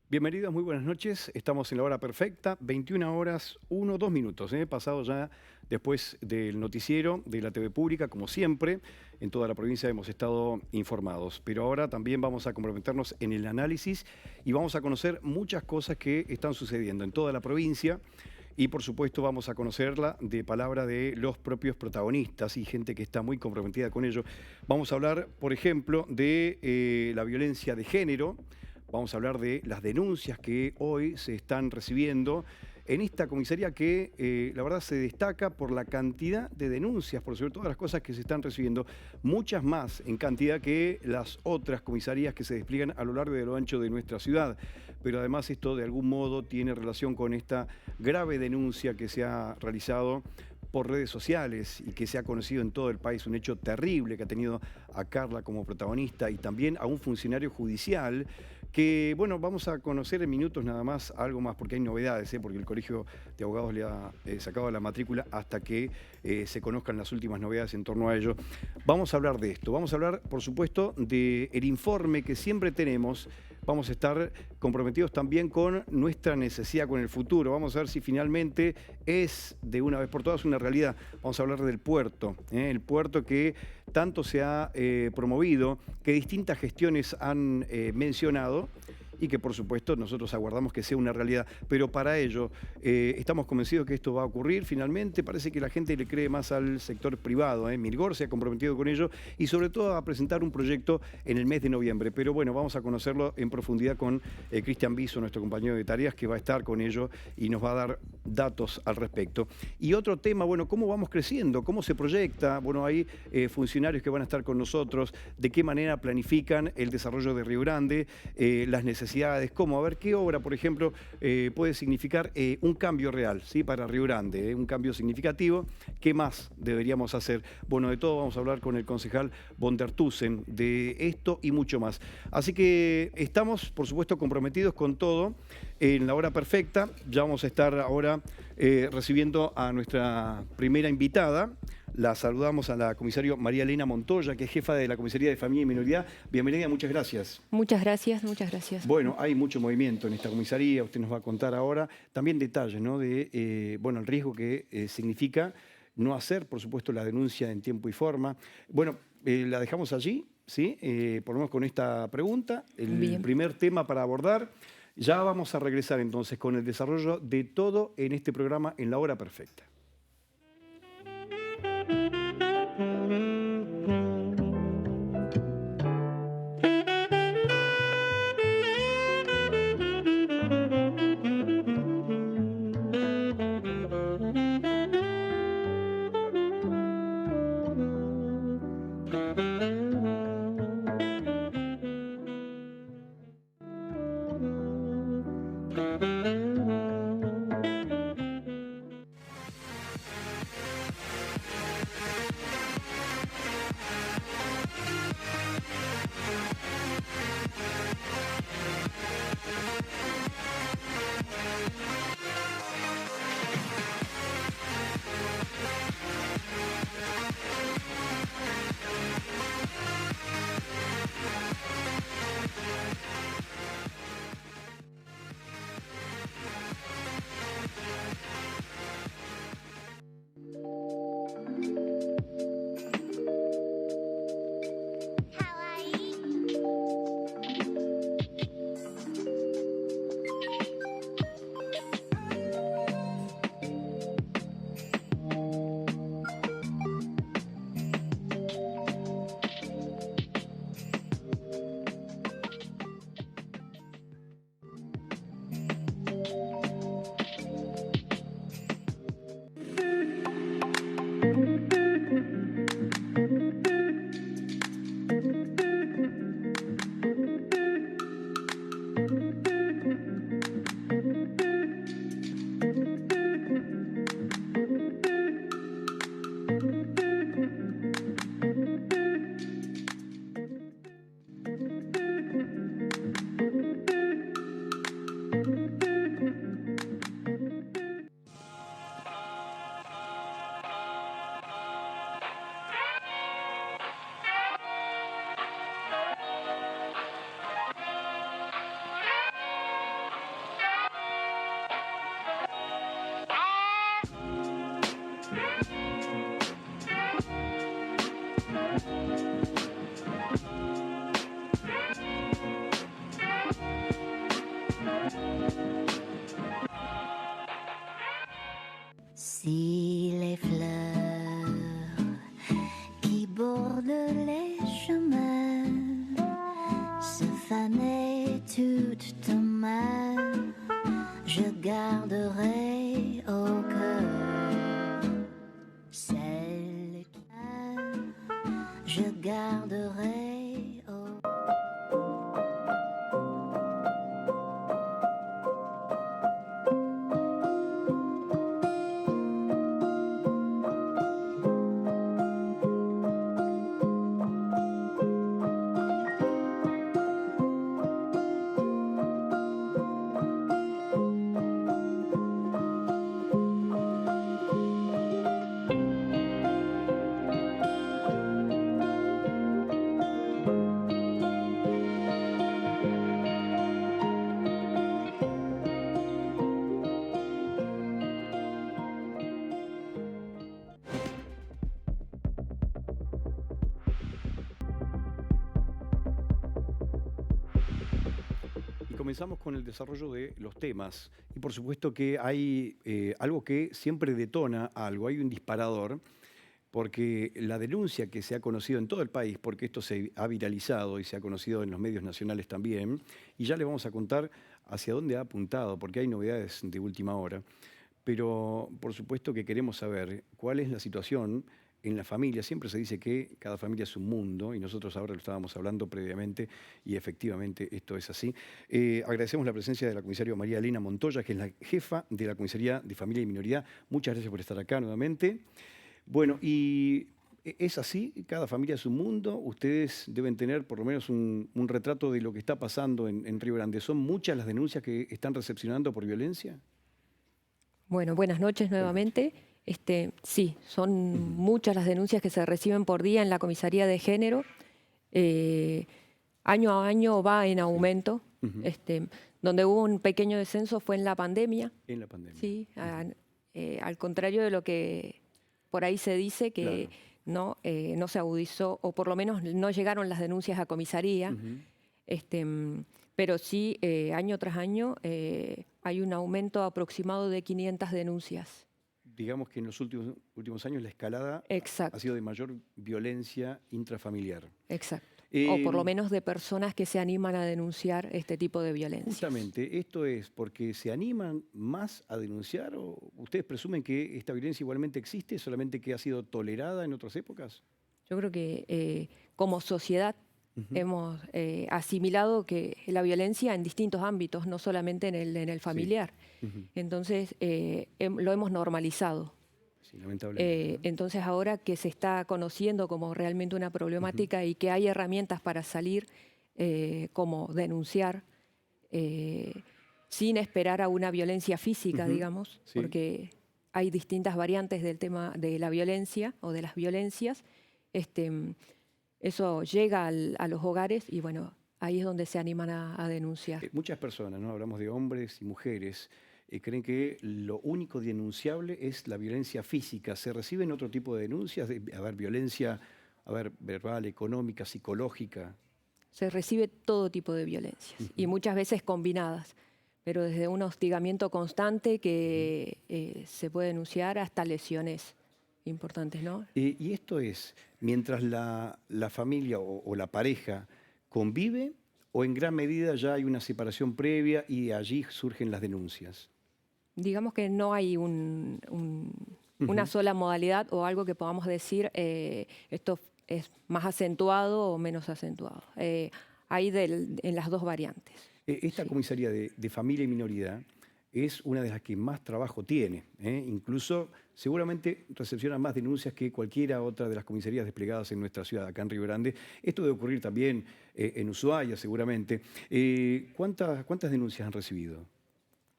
Bienvenidos, muy buenas noches. Estamos en la hora perfecta, 21 horas, 2 minutos, pasado ya después del noticiero de la TV Pública, como siempre. En toda la provincia hemos estado informados, pero ahora también vamos a comprometernos en el análisis y vamos a conocer muchas cosas que están sucediendo en toda la provincia. Y por supuesto vamos a conocerla de palabra de los propios protagonistas y gente que está muy comprometida con ello. Vamos a hablar, por ejemplo, de la violencia de género. Vamos a hablar de las denuncias que hoy se están recibiendo en esta comisaría que la verdad se destaca por la cantidad de denuncias, por sobre todas las cosas que se están recibiendo, muchas más en cantidad que las otras comisarías que se despliegan a lo largo y a lo ancho de nuestra ciudad. Pero además esto de algún modo tiene relación con esta grave denuncia que se ha realizado por redes sociales y que se ha conocido en todo el país, un hecho terrible que ha tenido a Carla como protagonista y también a un funcionario judicial que, bueno, vamos a conocer en minutos nada más algo más porque hay novedades, porque el Colegio de Abogados le ha sacado la matrícula hasta que se conozcan las últimas novedades en torno a ello. Vamos a hablar de esto, vamos a hablar, por supuesto, del informe que siempre tenemos. Vamos a estar comprometidos también con nuestra necesidad con el futuro. Vamos a ver si finalmente es de una vez por todas una realidad. Vamos a hablar del puerto, el puerto que tanto se ha promovido, que distintas gestiones han mencionado y que por supuesto nosotros aguardamos que sea una realidad. Pero para ello estamos convencidos que esto va a ocurrir finalmente. Parece que la gente le cree más al sector privado. Mirgor se ha comprometido con ello y sobre todo a presentar un proyecto en el mes de noviembre. Pero bueno, vamos a conocerlo en profundidad con Cristian Biso, nuestro compañero de tareas, que va a estar con ello y nos va a dar datos al respecto. Y otro tema, bueno, ¿cómo vamos creciendo? ¿Cómo se proyecta? Bueno, hay funcionarios que van a estar con nosotros, de qué manera planifican el desarrollo de Río Grande, las necesidades, cómo, a ver qué obra, por ejemplo, puede significar un cambio real, ¿sí? Para Río Grande, un cambio significativo. ¿Qué más deberíamos hacer? Bueno, de todo vamos a hablar con el concejal von der Thusen, de esto y mucho más. Así que estamos, por supuesto, comprometidos con todo en la hora perfecta. Ya vamos a estar ahora recibiendo a nuestra primera invitada. La saludamos a la comisario María Elena Montoya, que es jefa de la Comisaría de Familia y Minoridad. Bienvenida, muchas gracias. Muchas gracias, muchas gracias. Bueno, hay mucho movimiento en esta comisaría, usted nos va a contar ahora. También detalles, ¿no? De bueno, el riesgo que significa no hacer, por supuesto, la denuncia en tiempo y forma. Bueno, la dejamos allí, ¿sí? Por lo menos con esta pregunta, el Bien. primer tema para abordar. Ya vamos a regresar entonces con el desarrollo de todo en este programa en la hora perfecta. fanées toutes ta main, je garderai au cœur celle que je garderai au Comenzamos con el desarrollo de los temas y por supuesto que hay algo que siempre detona algo, hay un disparador, porque la denuncia que se ha conocido en todo el país, porque esto se ha viralizado y se ha conocido en los medios nacionales también, y ya le vamos a contar hacia dónde ha apuntado, porque hay novedades de última hora, pero por supuesto que queremos saber cuál es la situación en la familia. Siempre se dice que cada familia es un mundo y nosotros ahora lo estábamos hablando previamente y efectivamente esto es así. Agradecemos la presencia de la comisaria María Elena Montoya, que es la jefa de la Comisaría de Familia y Minoridad. Muchas gracias por estar acá nuevamente. Bueno, y es así, cada familia es un mundo. Ustedes deben tener por lo menos un retrato de lo que está pasando en Río Grande. ¿Son muchas las denuncias que están recepcionando por violencia? Bueno, buenas noches nuevamente. Sí, son muchas las denuncias que se reciben por día en la Comisaría de Género. Año a año va en aumento. Donde hubo un pequeño descenso fue en la pandemia. En la pandemia. Sí, al contrario de lo que por ahí se dice, que claro, no se agudizó, o por lo menos no llegaron las denuncias a comisaría. Pero sí, año tras año hay un aumento aproximado de 500 denuncias. Digamos que en los últimos años la escalada ha sido de mayor violencia intrafamiliar. Exacto. O por lo menos de personas que se animan a denunciar este tipo de violencia. Justamente, ¿esto es porque se animan más a denunciar o ustedes presumen que esta violencia igualmente existe, solamente que ha sido tolerada en otras épocas? Yo creo que como sociedad hemos asimilado que la violencia en distintos ámbitos, no solamente en el familiar. Sí. Entonces, lo hemos normalizado. Sí, lamentablemente. Entonces, ahora que se está conociendo como realmente una problemática y que hay herramientas para salir, como denunciar, sin esperar a una violencia física, digamos, sí, porque hay distintas variantes del tema de la violencia o de las violencias. Eso llega a los hogares y bueno, ahí es donde se animan a denunciar. Muchas personas, ¿no? Hablamos de hombres y mujeres, creen que lo único denunciable es la violencia física. ¿Se reciben otro tipo de denuncias? Violencia, verbal, económica, psicológica. Se recibe todo tipo de violencias y muchas veces combinadas, pero desde un hostigamiento constante que se puede denunciar hasta lesiones importantes, ¿no? Y esto es, mientras la familia o la pareja convive, o en gran medida ya hay una separación previa y allí surgen las denuncias. Digamos que no hay una sola modalidad o algo que podamos decir, esto es más acentuado o menos acentuado. Hay en las dos variantes. Esta sí, comisaría de familia y minoridad es una de las que más trabajo tiene. Incluso seguramente recepciona más denuncias que cualquiera otra de las comisarías desplegadas en nuestra ciudad, acá en Río Grande. Esto debe ocurrir también en Ushuaia, seguramente. ¿Cuántas denuncias han recibido?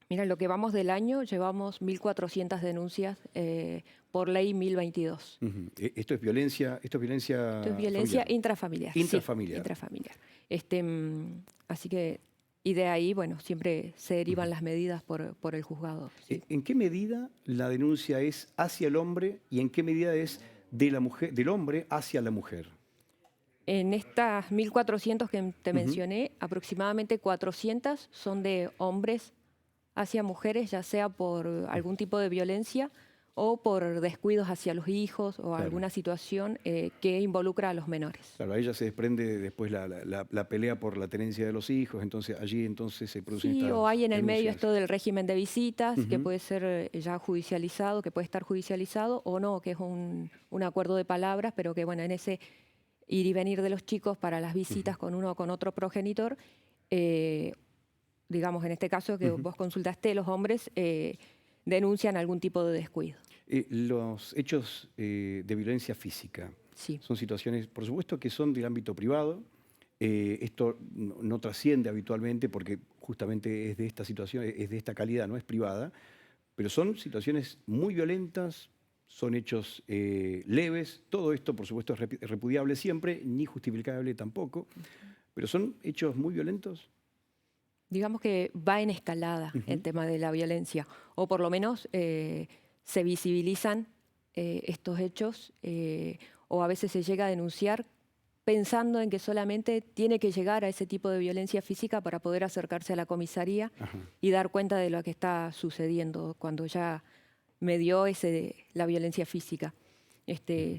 Mira, lo que vamos del año, llevamos 1.400 denuncias por ley 1022. ¿Esto es violencia? Esto es violencia familiar. Intrafamiliar. Intrafamiliar. Sí, intrafamiliar. Así que, y de ahí, bueno, siempre se derivan las medidas por el juzgado. Sí. ¿En qué medida la denuncia es hacia el hombre y en qué medida es de la mujer, del hombre hacia la mujer? En estas 1.400 que te mencioné, aproximadamente 400 son de hombres hacia mujeres, ya sea por algún tipo de violencia o por descuidos hacia los hijos o Claro. alguna situación que involucra a los menores. Claro, a ella se desprende después la pelea por la tenencia de los hijos, entonces allí entonces se producen Sí, estas o hay en el medio denuncias. esto del régimen de visitas, que Ujú. puede ser ya judicializado, que puede estar judicializado o no, que es un acuerdo de palabras, pero que bueno, en ese ir y venir de los chicos para las visitas con uno o con otro progenitor, eh, digamos en este caso que Ujú. vos consultaste, los hombres denuncian algún tipo de descuido. Los hechos de violencia física Sí. son situaciones, por supuesto, que son del ámbito privado. Esto no trasciende habitualmente porque justamente es de esta situación, es de esta calidad, no es privada, pero son situaciones muy violentas, son hechos leves. Todo esto, por supuesto, es repudiable siempre, ni justificable tampoco, pero son hechos muy violentos. Digamos que va en escalada el Ujú. tema de la violencia, o por lo menos se visibilizan estos hechos, o a veces se llega a denunciar pensando en que solamente tiene que llegar a ese tipo de violencia física para poder acercarse a la comisaría Ajá. y dar cuenta de lo que está sucediendo cuando ya medió la violencia física.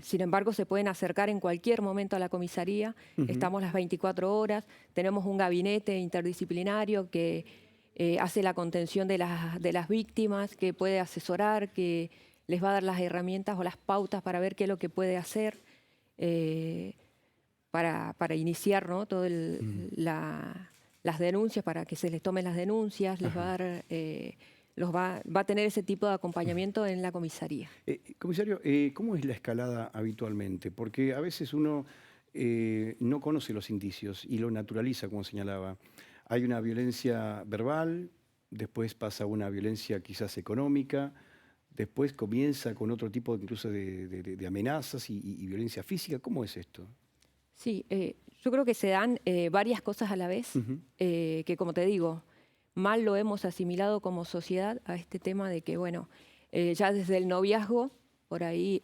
Sin embargo, se pueden acercar en cualquier momento a la comisaría, Ujú. estamos las 24 horas, tenemos un gabinete interdisciplinario que hace la contención de las víctimas, que puede asesorar, que les va a dar las herramientas o las pautas para ver qué es lo que puede hacer eh, para iniciar, ¿no? Ujú. Las denuncias, para que se les tomen las denuncias, les va a Ajá. dar... va a tener ese tipo de acompañamiento en la comisaría. Comisario, ¿cómo es la escalada habitualmente? Porque a veces uno no conoce los indicios y lo naturaliza, como señalaba. Hay una violencia verbal, después pasa una violencia quizás económica, después comienza con otro tipo incluso de amenazas y violencia física. ¿Cómo es esto? Sí, yo creo que se dan varias cosas a la vez, Ujú. que como te digo, mal lo hemos asimilado como sociedad a este tema de que, bueno, ya desde el noviazgo, por ahí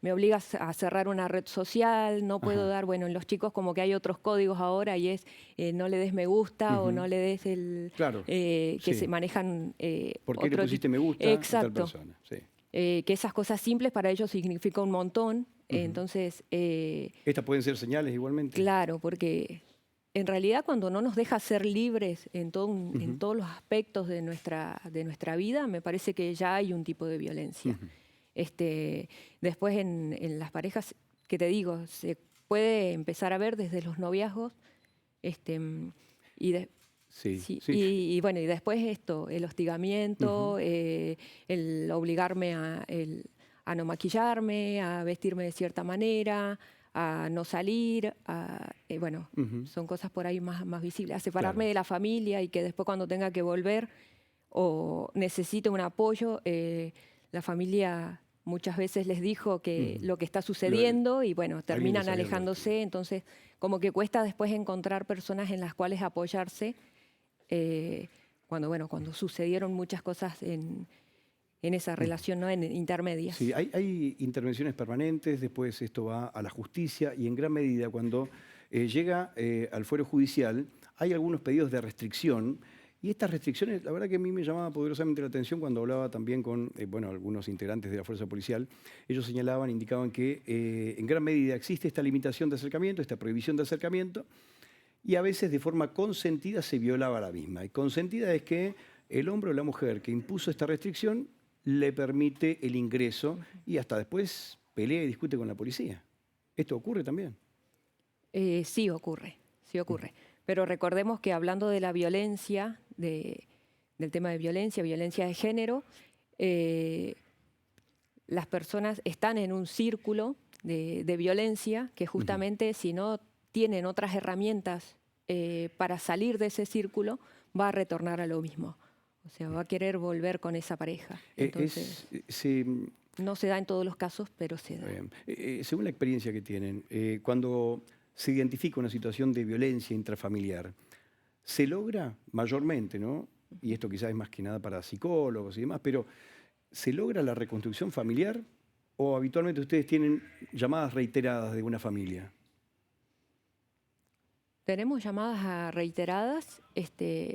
me obligas a cerrar una red social, no puedo Ajá. dar, bueno, en los chicos como que hay otros códigos ahora y es no le des me gusta o no Ujú. le des el... Claro, que se sí. manejan ¿Por qué le otro tipo... pusiste me gusta a tal Exacto. persona? Sí. Que esas cosas simples para ellos significa un montón. Ujú. Entonces, ¿Estas pueden ser señales igualmente? claro, porque en realidad cuando no nos deja ser libres en Ujú. todos los aspectos de nuestra vida, me parece que ya hay un tipo de violencia. Ujú. Después en las parejas, que te digo, se puede empezar a ver desde los noviazgos, este, y, Sí, sí, sí. y bueno, y después esto, el hostigamiento, Ujú. el obligarme a no maquillarme, a vestirme de cierta manera, a no salir, bueno, Ujú. son cosas por ahí más visibles, a separarme Claro. de la familia y que después cuando tenga que volver o necesite un apoyo, la familia muchas veces les dijo que Ujú. lo que está Lo- sucediendo y bueno, Alguien terminan les había advertido. alejándose, entonces como que cuesta después encontrar personas en las cuales apoyarse cuando sucedieron muchas cosas en esa Ujú. relación, ¿no? En Sí, intermedias. hay intervenciones permanentes, después esto va a la justicia y en gran medida cuando llega al fuero judicial hay algunos pedidos de restricción y estas restricciones, la verdad que a mí me llamaba poderosamente la atención cuando hablaba también con bueno, algunos integrantes de la fuerza policial. Ellos señalaban, indicaban que en gran medida existe esta limitación de acercamiento, esta prohibición de acercamiento y a veces de forma consentida se violaba la misma. Y consentida es que el hombre o la mujer que impuso esta restricción le permite el ingreso y hasta después pelea y discute con la policía. ¿Esto ocurre también? Sí ocurre, sí Ujú. ocurre. Pero recordemos que hablando de la violencia, del tema de violencia de género, eh, las personas están en un círculo de violencia que Ujú. justamente si no tienen otras herramientas para salir de ese círculo, va a retornar a lo mismo. O sea, va a querer volver con esa pareja. Entonces, no se da en todos los casos, pero se da. según la experiencia que tienen, cuando se identifica una situación de violencia intrafamiliar, se logra mayormente, ¿no? Y esto quizás es más que nada para psicólogos y demás, pero ¿se logra la reconstrucción familiar o habitualmente ustedes tienen llamadas reiteradas de una familia? Tenemos llamadas reiteradas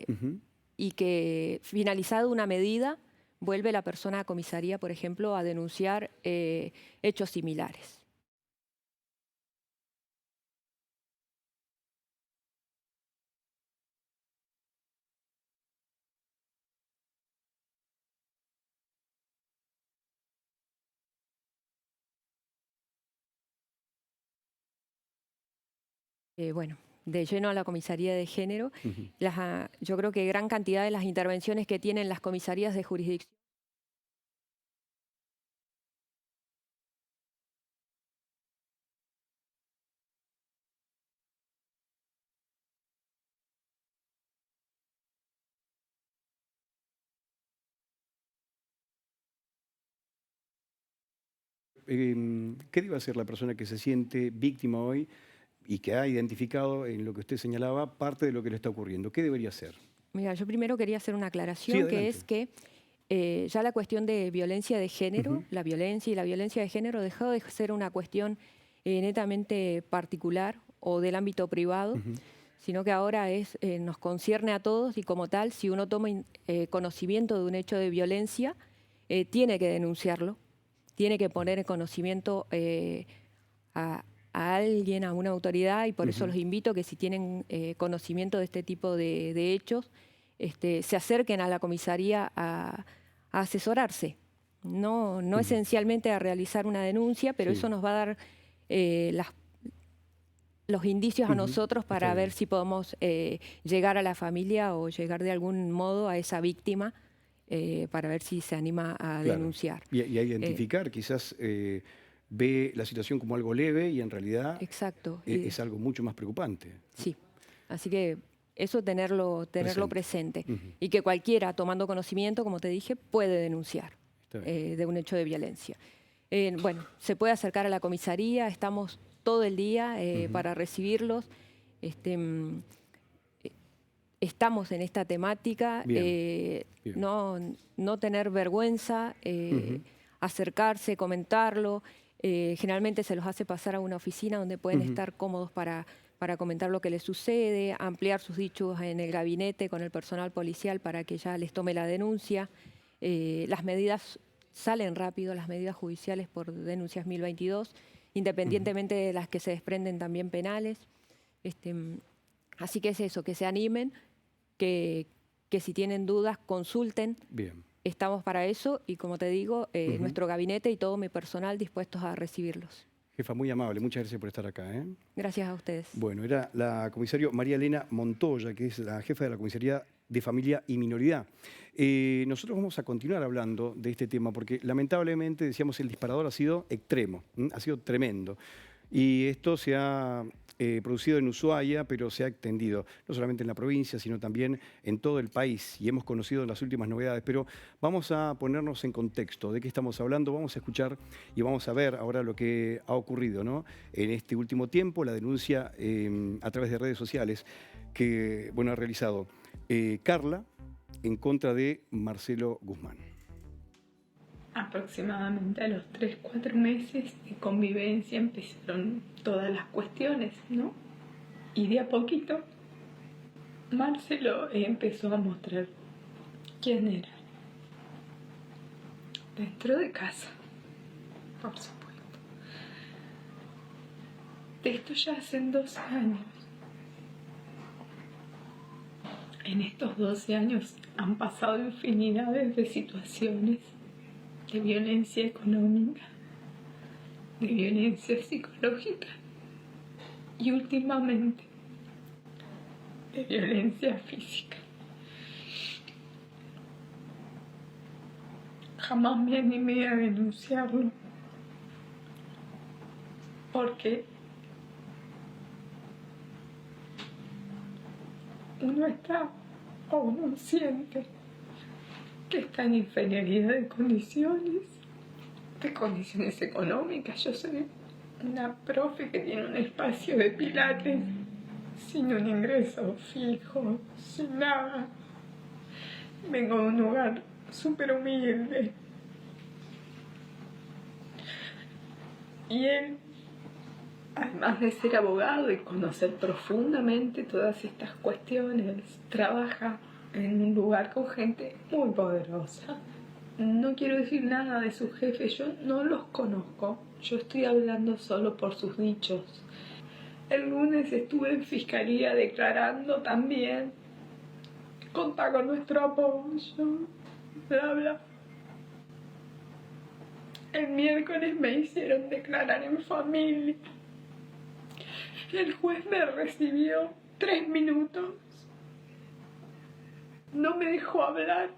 Ujú. y que finalizada una medida, vuelve la persona a comisaría, por ejemplo, a denunciar hechos similares. Bueno, de lleno a la comisaría de género. Yo creo que gran cantidad de las intervenciones que tienen las comisarías de jurisdicción ¿Qué debe hacer la persona que se siente víctima hoy y que ha identificado en lo que usted señalaba parte de lo que le está ocurriendo? ¿Qué debería hacer? Mira, yo primero quería hacer una Sí, aclaración, que adelante. es que ya la cuestión de violencia de género, la violencia y la violencia de género dejó de ser una cuestión netamente particular o del ámbito privado, sino que ahora nos concierne a todos y como tal, si uno toma conocimiento de un hecho de violencia, tiene que denunciarlo, tiene que poner en conocimiento a alguien, a una autoridad, y por eso los invito que si tienen conocimiento de este tipo de hechos, se acerquen a la comisaría a asesorarse. No esencialmente a realizar una denuncia, pero Sí. eso nos va a dar los indicios a nosotros para Está bien. ver si podemos llegar a la familia o llegar de algún modo a esa víctima para ver si se anima a Claro. denunciar. Y a identificar, quizás ve la situación como algo leve y en realidad Exacto. es algo mucho más preocupante. Sí, así que eso tenerlo presente. Y que cualquiera, tomando conocimiento, como te dije, puede denunciar Está bien. de un hecho de violencia. Bueno, se puede acercar a la comisaría, estamos todo el día para recibirlos. Estamos en esta temática, Bien. no tener vergüenza, acercarse, comentarlo. Generalmente se los hace pasar a una oficina donde pueden estar cómodos para comentar lo que les sucede, ampliar sus dichos en el gabinete con el personal policial para que ya les tome la denuncia. Las medidas salen rápido, las medidas judiciales por denuncias 1022, independientemente de las que se desprenden también penales. Así que es eso, que se animen, que si tienen dudas consulten. Bien. Estamos para eso y, como te digo, nuestro gabinete y todo mi personal dispuestos a recibirlos. Jefa, muy amable, muchas gracias por estar acá. Gracias a ustedes. Bueno, era la comisario María Elena Montoya, que es la jefa de la Comisaría de Familia y Minoridad. Nosotros vamos a continuar hablando de este tema porque lamentablemente, decíamos, el disparador ha sido extremo, ha sido tremendo. Y esto se ha producido en Ushuaia, pero se ha extendido no solamente en la provincia, sino también en todo el país. Y hemos conocido las últimas novedades, pero vamos a ponernos en contexto de qué estamos hablando. Vamos a escuchar y vamos a ver ahora lo que ha ocurrido, ¿no? En este último tiempo, la denuncia a través de redes sociales que ha realizado Carla en contra de Marcelo Guzmán. Aproximadamente a los 3-4 meses de convivencia empezaron todas las cuestiones, ¿no? Y de a poquito Marcelo empezó a mostrar quién era. Dentro de casa, por supuesto. De esto ya hacen 12 años. En estos 12 años han pasado infinidades de situaciones de violencia económica, de violencia psicológica y últimamente de violencia física. Jamás me animé a denunciarlo porque uno está o uno siente que está en inferioridad de condiciones económicas. Yo soy una profe que tiene un espacio de pilates sin un ingreso fijo, sin nada. Vengo de un lugar súper humilde. Y él, además de ser abogado y conocer profundamente todas estas cuestiones, trabaja en un lugar con gente muy poderosa, No quiero decir nada de sus jefes, yo no los conozco, yo estoy hablando solo por sus dichos. El lunes estuve en fiscalía declarando también. Contá con nuestro apoyo, bla bla. El miércoles me hicieron declarar en familia. El juez me recibió 3 minutos. No me dejó hablar.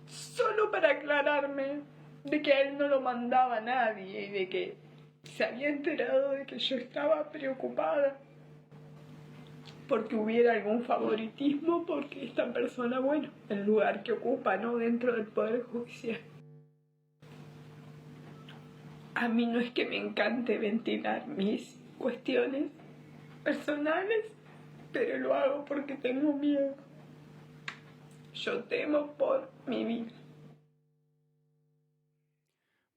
Solo para aclararme de que a él no lo mandaba nadie y de que se había enterado de que yo estaba preocupada porque hubiera algún favoritismo, porque esta persona, bueno, el lugar que ocupa, ¿no?, dentro del Poder Judicial. A mí no es que me encante ventilar mis cuestiones personales, pero lo hago porque tengo miedo. Yo temo por mi vida.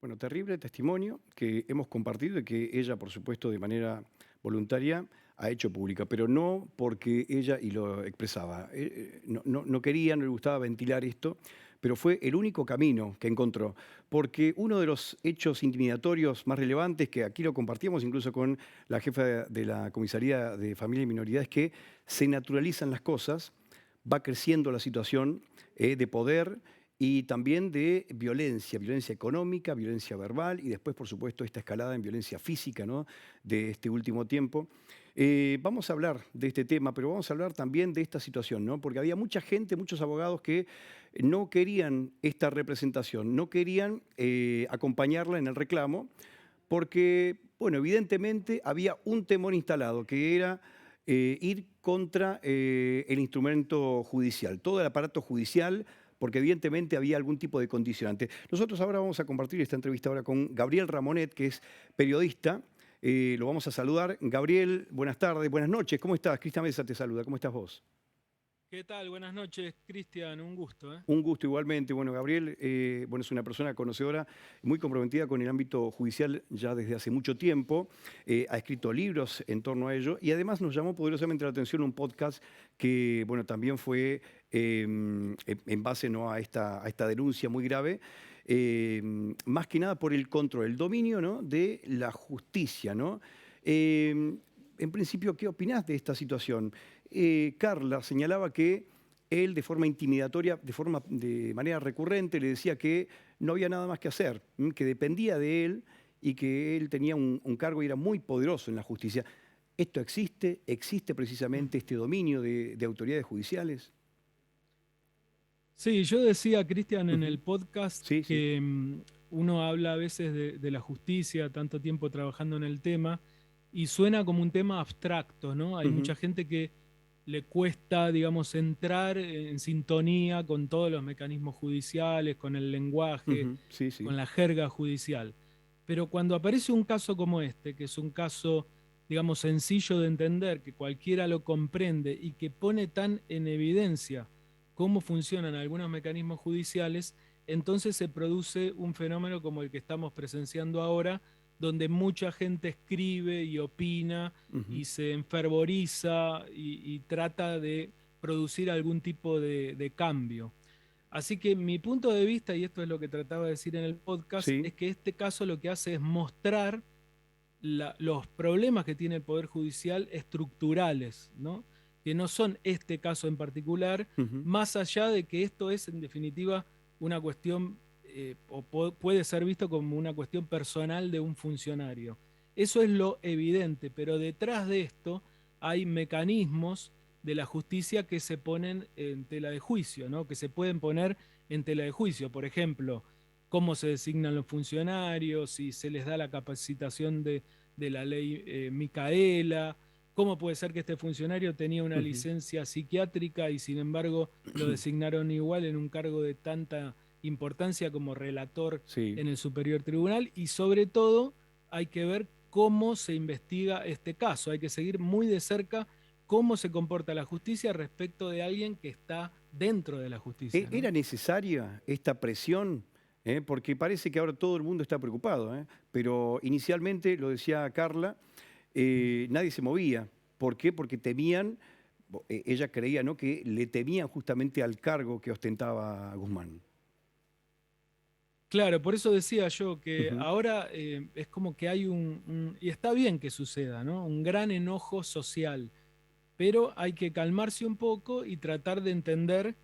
Bueno, terrible testimonio que hemos compartido y que ella, por supuesto, de manera voluntaria ha hecho pública, pero no porque ella, y lo expresaba, no quería, no le gustaba ventilar esto, pero fue el único camino que encontró, porque uno de los hechos intimidatorios más relevantes, que aquí lo compartíamos incluso con la jefa de la Comisaría de Familia y Minoridad, es que se naturalizan las cosas, va creciendo la situación de poder y también de violencia económica, violencia verbal y después, por supuesto, esta escalada en violencia física, ¿no?, de este último tiempo. Vamos a hablar de este tema, pero vamos a hablar también de esta situación, ¿no?, porque había mucha gente, muchos abogados que no querían esta representación, no querían acompañarla en el reclamo, porque, bueno, evidentemente había un temor instalado, que era ir contra el instrumento judicial, todo el aparato judicial, porque evidentemente había algún tipo de condicionante. Nosotros ahora vamos a compartir esta entrevista ahora con Gabriel Ramonet, que es periodista. Lo vamos a saludar. Gabriel, buenas tardes, buenas noches. ¿Cómo estás? Cristian Mesa te saluda. ¿Cómo estás vos? ¿Qué tal? Buenas noches, Cristian. Un gusto. Un gusto igualmente. Bueno, Gabriel bueno, es una persona conocedora, muy comprometida con el ámbito judicial ya desde hace mucho tiempo. Ha escrito libros en torno a ello y además nos llamó poderosamente la atención un podcast que, bueno, también fue en base, ¿no?, a esta denuncia muy grave, más que nada por el control, el dominio, ¿no?, de la justicia, ¿no? En principio, ¿qué opinás de esta situación? Carla señalaba que él, de forma intimidatoria, de manera recurrente, le decía que no había nada más que hacer, que dependía de él y que él tenía un cargo y era muy poderoso en la justicia. ¿Esto existe? ¿Existe precisamente este dominio de autoridades judiciales? Sí, yo decía, Cristian, en el podcast Sí, sí. que uno habla a veces de la justicia, tanto tiempo trabajando en el tema, y suena como un tema abstracto, ¿no? Hay mucha gente que le cuesta, digamos, entrar en sintonía con todos los mecanismos judiciales, con el lenguaje, Sí, sí. con la jerga judicial. Pero cuando aparece un caso como este, que es un caso, digamos, sencillo de entender, que cualquiera lo comprende y que pone tan en evidencia cómo funcionan algunos mecanismos judiciales, entonces se produce un fenómeno como el que estamos presenciando ahora, donde mucha gente escribe y opina y se enfervoriza y trata de producir algún tipo de cambio. Así que mi punto de vista, y esto es lo que trataba de decir en el podcast, Sí. es que este caso lo que hace es mostrar los problemas que tiene el Poder Judicial estructurales, ¿no?, que no son este caso en particular, más allá de que esto es en definitiva una cuestión o puede ser visto como una cuestión personal de un funcionario. Eso es lo evidente, pero detrás de esto hay mecanismos de la justicia que se ponen en tela de juicio, ¿no?, que se pueden poner en tela de juicio. Por ejemplo, cómo se designan los funcionarios, si se les da la capacitación de la ley Micaela, cómo puede ser que este funcionario tenía una licencia psiquiátrica y sin embargo lo designaron igual en un cargo de tanta importancia como relator en el Superior Tribunal, y sobre todo hay que ver cómo se investiga este caso, hay que seguir muy de cerca cómo se comporta la justicia respecto de alguien que está dentro de la justicia, ¿no? ¿Era necesaria esta presión? Porque parece que ahora todo el mundo está preocupado, pero inicialmente, lo decía Carla, nadie se movía. ¿Por qué? Porque temían, ella creía, ¿no?, que le temían justamente al cargo que ostentaba Guzmán. Claro, por eso decía yo que Ujú. ahora es como que hay y está bien que suceda, ¿no? Un gran enojo social, pero hay que calmarse un poco y tratar de entender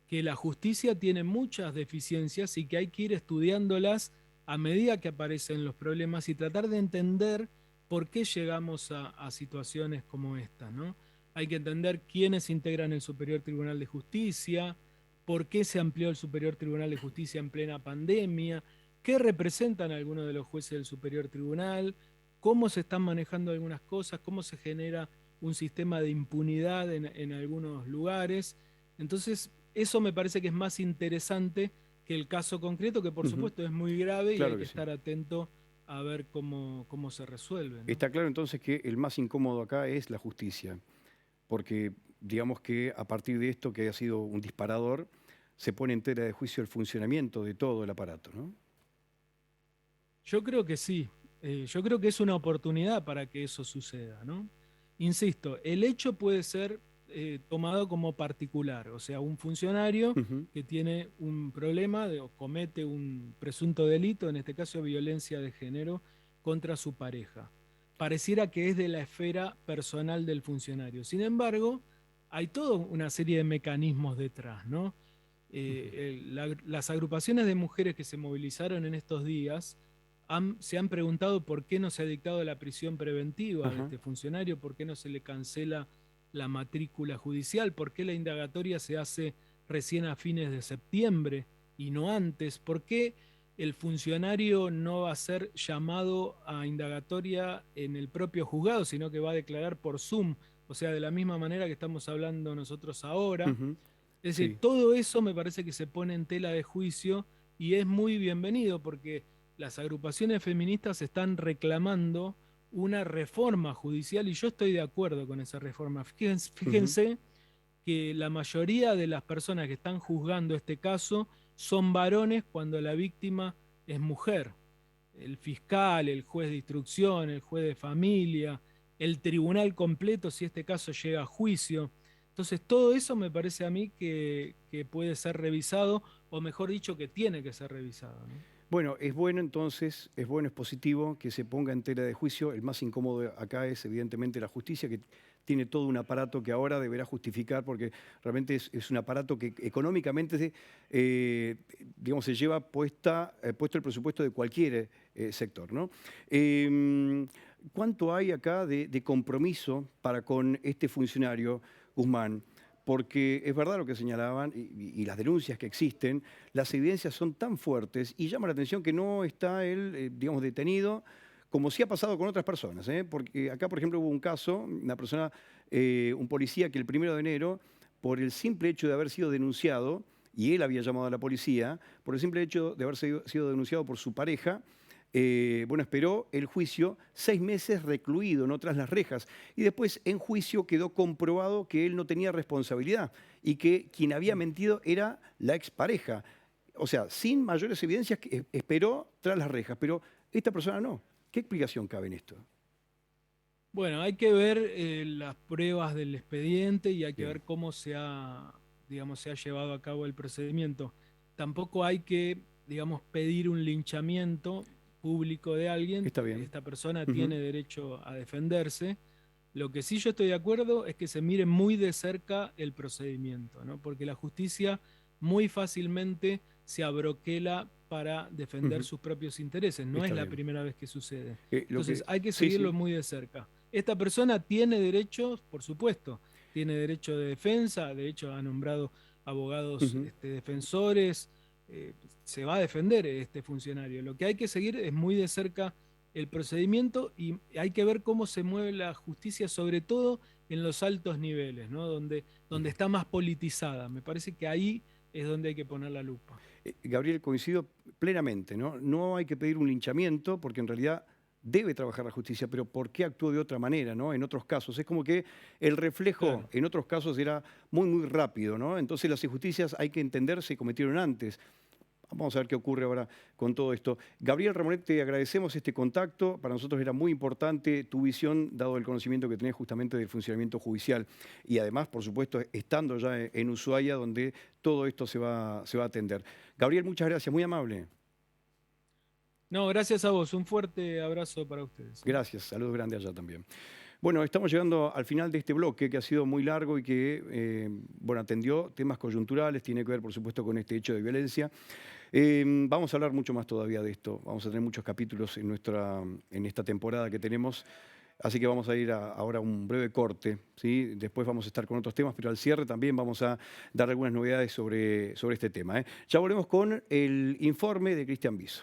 que la justicia tiene muchas deficiencias y que hay que ir estudiándolas a medida que aparecen los problemas y tratar de entender por qué llegamos a situaciones como esta, ¿no? Hay que entender quiénes integran el Superior Tribunal de Justicia, por qué se amplió el Superior Tribunal de Justicia en plena pandemia, qué representan algunos de los jueces del Superior Tribunal, cómo se están manejando algunas cosas, cómo se genera un sistema de impunidad en algunos lugares. Entonces, eso me parece que es más interesante que el caso concreto, que por Ujú. supuesto es muy grave y hay Claro que que sí. estar atento a ver cómo se resuelve, ¿no? Está claro entonces que el más incómodo acá es la justicia, porque digamos que a partir de esto, que ha sido un disparador, se pone en tela de juicio el funcionamiento de todo el aparato, ¿no? Yo creo que sí. Yo creo que es una oportunidad para que eso suceda, ¿no? Insisto, el hecho puede ser tomado como particular, o sea, un funcionario Ujú. que tiene un problema o comete un presunto delito, en este caso violencia de género, contra su pareja. Pareciera que es de la esfera personal del funcionario. Sin embargo, hay toda una serie de mecanismos detrás, ¿no? Ujú. Las agrupaciones de mujeres que se movilizaron en estos días se han preguntado por qué no se ha dictado la prisión preventiva de Ajá. este funcionario, por qué no se le cancela la matrícula judicial, por qué la indagatoria se hace recién a fines de septiembre y no antes, por qué el funcionario no va a ser llamado a indagatoria en el propio juzgado, sino que va a declarar por Zoom, o sea, de la misma manera que estamos hablando nosotros ahora. Ujú. Es decir, Sí. todo eso me parece que se pone en tela de juicio y es muy bienvenido porque las agrupaciones feministas están reclamando una reforma judicial y yo estoy de acuerdo con esa reforma. Fíjense, Ujú. fíjense que la mayoría de las personas que están juzgando este caso son varones cuando la víctima es mujer. El fiscal, el juez de instrucción, el juez de familia, el tribunal completo si este caso llega a juicio. Entonces, todo eso me parece a mí que puede ser revisado, o mejor dicho, que tiene que ser revisado, ¿no? Bueno, es bueno entonces, es bueno, es positivo que se ponga en tela de juicio. El más incómodo acá es evidentemente la justicia, que tiene todo un aparato que ahora deberá justificar, porque realmente es un aparato que económicamente, digamos, se lleva puesto el presupuesto de cualquier sector, ¿no? Em, ¿Cuánto hay acá de compromiso para con este funcionario, Guzmán? Porque es verdad lo que señalaban y las denuncias que existen, las evidencias son tan fuertes y llama la atención que no está él, digamos, detenido, como sí ha pasado con otras personas, ¿eh? Porque acá, por ejemplo, hubo un caso, una persona, un policía que el 1 de enero, por el simple hecho de haber sido denunciado, y él había llamado a la policía, por el simple hecho de haber sido denunciado por su pareja, bueno, esperó el juicio 6 meses recluido, no tras las rejas. Y después en juicio quedó comprobado que él no tenía responsabilidad y que quien había mentido era la expareja. O sea, sin mayores evidencias, que esperó tras las rejas, pero esta persona no. ¿Qué explicación cabe en esto? Bueno, hay que ver las pruebas del expediente y hay que Bien, ver cómo digamos, se ha llevado a cabo el procedimiento. Tampoco hay que, digamos, pedir un linchamiento público de alguien. está bien. Esta persona Ujú. tiene derecho a defenderse. Lo que sí yo estoy de acuerdo es que se mire muy de cerca el procedimiento, ¿no? Porque la justicia muy fácilmente se abroquela para defender Ujú. sus propios intereses. No es Está la bien. primera vez que sucede. Lo Entonces que, hay que sí, seguirlo sí. muy de cerca. Esta persona tiene derechos, por supuesto, tiene derecho de defensa, de hecho ha nombrado abogados Ujú. defensores, se va a defender este funcionario. Lo que hay que seguir es muy de cerca el procedimiento y hay que ver cómo se mueve la justicia, sobre todo en los altos niveles, ¿no? Donde Ujú. está más politizada. Me parece que ahí es donde hay que poner la lupa. Gabriel, coincido plenamente, ¿no? No hay que pedir un linchamiento porque en realidad debe trabajar la justicia, pero ¿por qué actuó de otra manera, ¿no? En otros casos. Es como que el reflejo Claro. en otros casos era muy, muy rápido, ¿no? Entonces las injusticias hay que entender se cometieron antes. Vamos a ver qué ocurre ahora con todo esto. Gabriel Ramonet, te agradecemos este contacto. Para nosotros era muy importante tu visión, dado el conocimiento que tenés justamente del funcionamiento judicial. Y además, por supuesto, estando ya en Ushuaia, donde todo esto se va a atender. Gabriel, muchas gracias, muy amable. No, gracias a vos. Un fuerte abrazo para ustedes. Gracias, saludos grandes allá también. Bueno, estamos llegando al final de este bloque que ha sido muy largo y que bueno, atendió temas coyunturales, tiene que ver por supuesto con este hecho de violencia. Vamos a hablar mucho más todavía de esto, vamos a tener muchos capítulos en esta temporada que tenemos, así que vamos a ir ahora a un breve corte, ¿sí? Después vamos a estar con otros temas, pero al cierre también vamos a dar algunas novedades sobre este tema, ¿eh? Ya volvemos con el informe de Cristian Biso.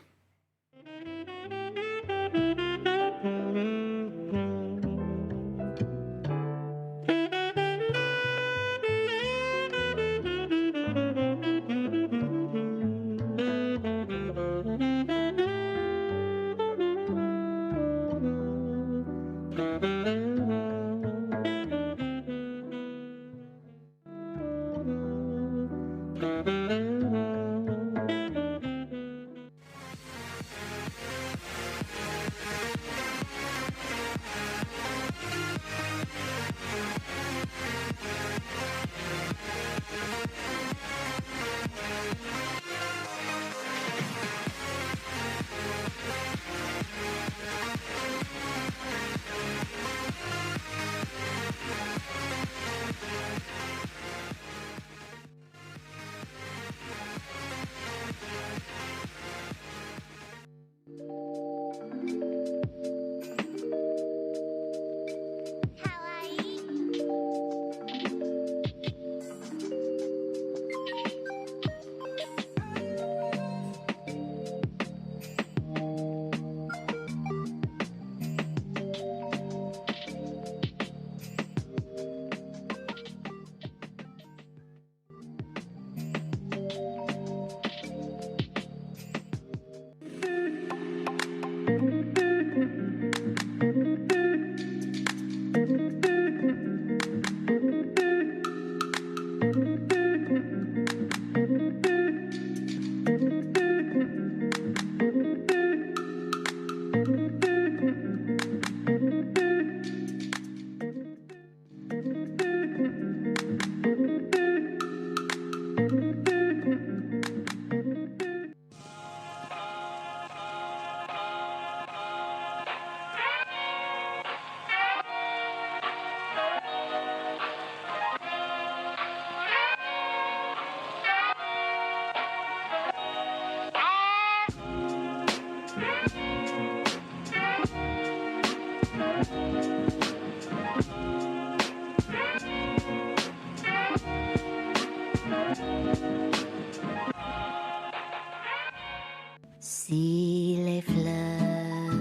Si les fleurs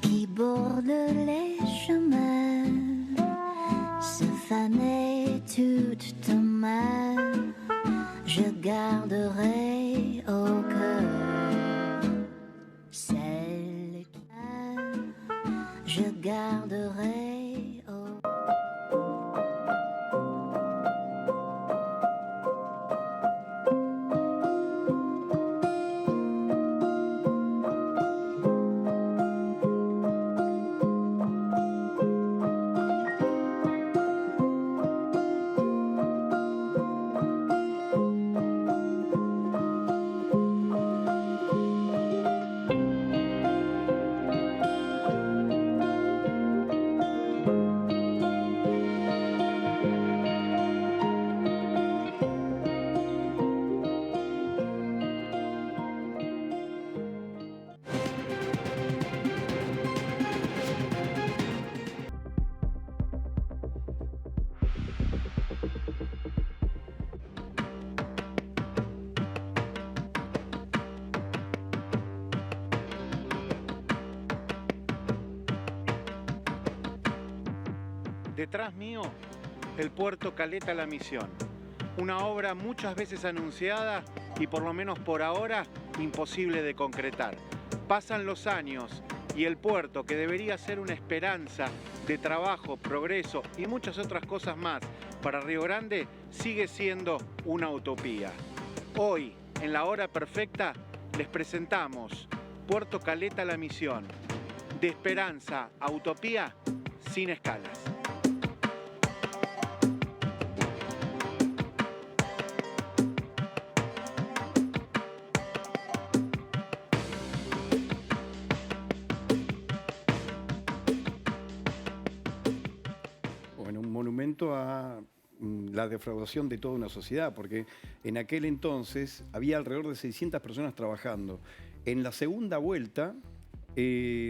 qui bordent les chemins se fanaient toutes en main, je garderai au cœur celle qui aime, je garderai au Detrás mío, el puerto Caleta La Misión, una obra muchas veces anunciada y por lo menos por ahora imposible de concretar. Pasan los años y el puerto, que debería ser una esperanza de trabajo, progreso y muchas otras cosas más para Río Grande, sigue siendo una utopía. Hoy, en la hora perfecta, les presentamos Puerto Caleta La Misión, de esperanza a utopía sin escalas. momento a la defraudación de toda una sociedad, porque en aquel entonces había alrededor de 600 personas trabajando. En la segunda vuelta,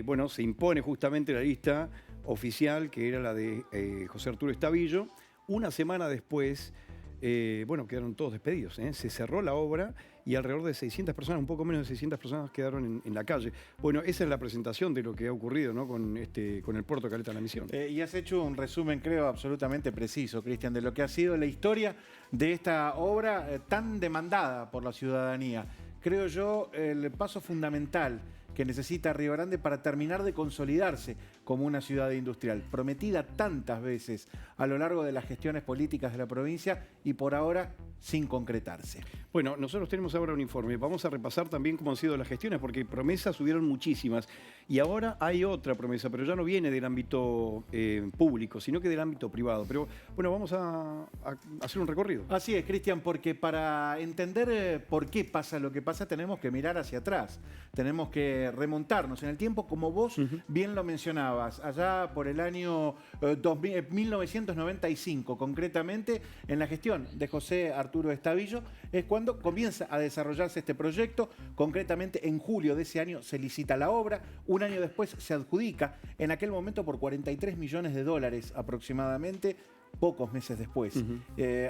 bueno, se impone justamente la lista oficial, que era la de José Arturo Estavillo. Una semana después, bueno, quedaron todos despedidos, ¿eh? Se cerró la obra y alrededor de 600 personas, un poco menos de 600 personas quedaron en la calle. Bueno, esa es la presentación de lo que ha ocurrido, ¿no? con el puerto Caleta La Misión. Y has hecho un resumen, creo, absolutamente preciso, Cristian, de lo que ha sido la historia de esta obra tan demandada por la ciudadanía. Creo yo, el paso fundamental que necesita Río Grande para terminar de consolidarse como una ciudad industrial, prometida tantas veces a lo largo de las gestiones políticas de la provincia y por ahora sin concretarse. Bueno, nosotros tenemos ahora un informe. Vamos a repasar también cómo han sido las gestiones, porque promesas hubieron muchísimas. Y ahora hay otra promesa, pero ya no viene del ámbito público, sino que del ámbito privado. Pero bueno, vamos a hacer un recorrido. Así es, Cristian, porque para entender por qué pasa lo que pasa, tenemos que mirar hacia atrás. Tenemos que remontarnos en el tiempo, como vos bien lo mencionabas, allá por el año 1995, concretamente, en la gestión de José Arturo Estavillo, es cuando comienza a desarrollarse este proyecto. Concretamente, en julio de ese año se licita la obra, un año después se adjudica, en aquel momento por 43 millones de dólares aproximadamente. Pocos meses después,